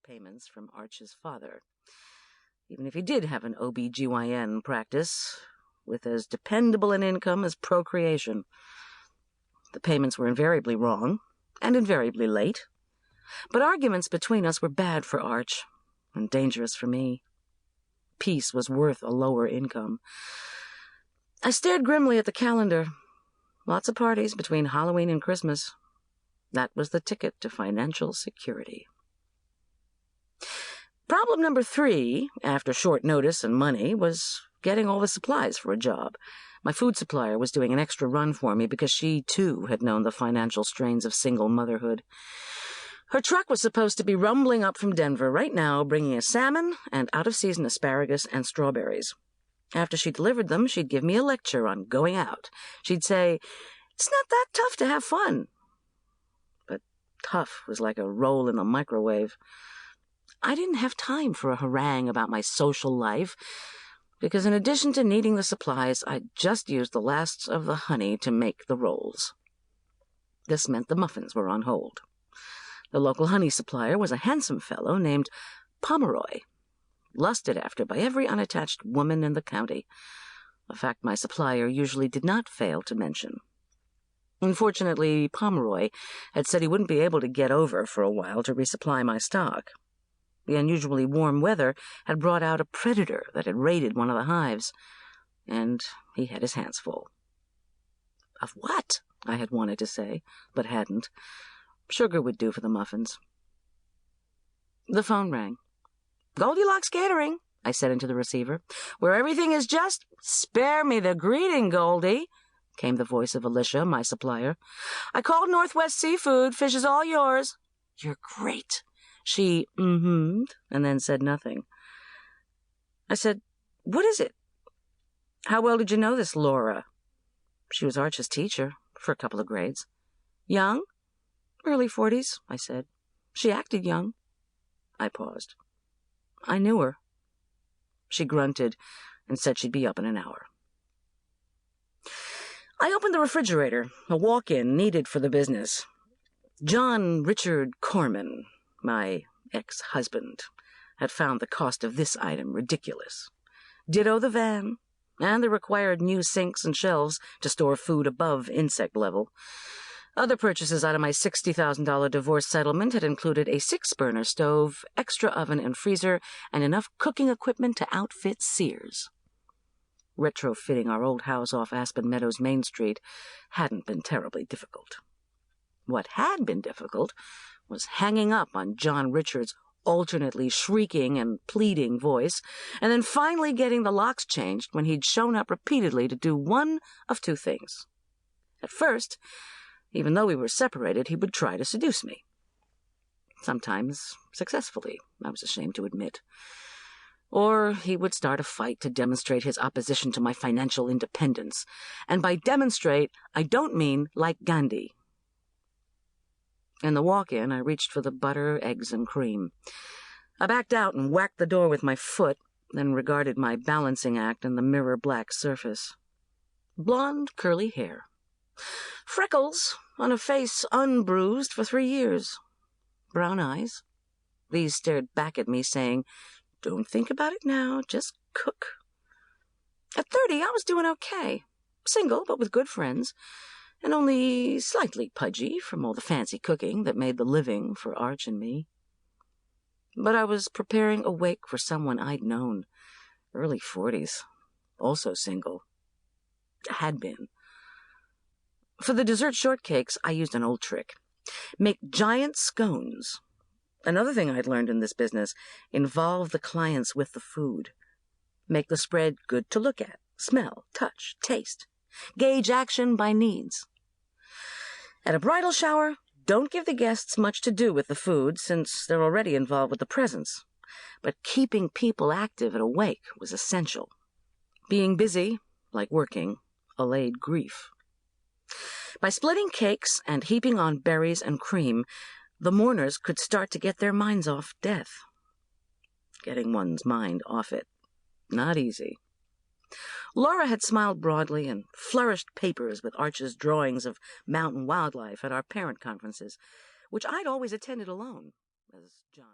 payments from Arch's father, even if he did have an OB-GYN practice with as dependable an income as procreation. The payments were invariably wrong and invariably late, but arguments between us were bad for Arch and dangerous for me. Peace was worth a lower income. I stared grimly at the calendar. Lots of parties between Halloween and Christmas. That was the ticket to financial security. Problem number 3, after short notice and money, was getting all the supplies for a job. My food supplier was doing an extra run for me because she, too, had known the financial strains of single motherhood. Her truck was supposed to be rumbling up from Denver right now, bringing us salmon and out-of-season asparagus and strawberries. After she delivered them, she'd give me a lecture on going out. She'd say, "It's not that tough to have fun." But tough was like a roll in the microwave. I didn't have time for a harangue about my social life, because in addition to needing the supplies, I'd just used the last of the honey to make the rolls. This meant the muffins were on hold. The local honey supplier was a handsome fellow named Pomeroy, lusted after by every unattached woman in the county, a fact my supplier usually did not fail to mention. Unfortunately, Pomeroy had said he wouldn't be able to get over for a while to resupply my stock. The unusually warm weather had brought out a predator that had raided one of the hives, and he had his hands full. Of what? I had wanted to say, but hadn't. Sugar would do for the muffins. The phone rang. "Goldilocks Catering," I said into the receiver, "where everything is just—" "Spare me the greeting, Goldie," came the voice of Alicia, my supplier. "I called Northwest Seafood. Fish is all yours." "You're great." She mm-hmmed and then said nothing. I said, "What is it?" "How well did you know this Laura?" She was Arch's teacher for a couple of grades. "Young?" "Early 40s, I said. "She acted young." I paused. "I knew her." She grunted and said she'd be up in an hour. I opened the refrigerator, a walk-in needed for the business. John Richard Korman, my ex-husband, had found the cost of this item ridiculous. Ditto the van, and the required new sinks and shelves to store food above insect level. Other purchases out of my $60,000 divorce settlement had included a 6-burner stove, extra oven and freezer, and enough cooking equipment to outfit Sears. Retrofitting our old house off Aspen Meadows Main Street hadn't been terribly difficult. What had been difficult was hanging up on John Richard's alternately shrieking and pleading voice, and then finally getting the locks changed when he'd shown up repeatedly to do one of 2 things. At first, even though we were separated, he would try to seduce me. Sometimes successfully, I was ashamed to admit. Or he would start a fight to demonstrate his opposition to my financial independence. And by demonstrate, I don't mean like Gandhi. In the walk-in, I reached for the butter, eggs, and cream. I backed out and whacked the door with my foot, then regarded my balancing act and the mirror-black surface. Blonde, curly hair. Freckles on a face unbruised for 3 years. Brown eyes. These stared back at me, saying, "Don't think about it now, just cook." At 30, I was doing okay. Single, but with good friends, and only slightly pudgy from all the fancy cooking that made the living for Arch and me. But I was preparing a wake for someone I'd known. Early 40s. Also single. Had been. For the dessert shortcakes, I used an old trick. Make giant scones. Another thing I'd learned in this business: involve the clients with the food. Make the spread good to look at, smell, touch, taste. Gauge action by needs. At a bridal shower, don't give the guests much to do with the food, since they're already involved with the presents. But keeping people active and awake was essential. Being busy, like working, allayed grief. By splitting cakes and heaping on berries and cream, the mourners could start to get their minds off death. Getting one's mind off it, not easy. Laura had smiled broadly and flourished papers with Arch's drawings of mountain wildlife at our parent conferences, which I'd always attended alone, as John.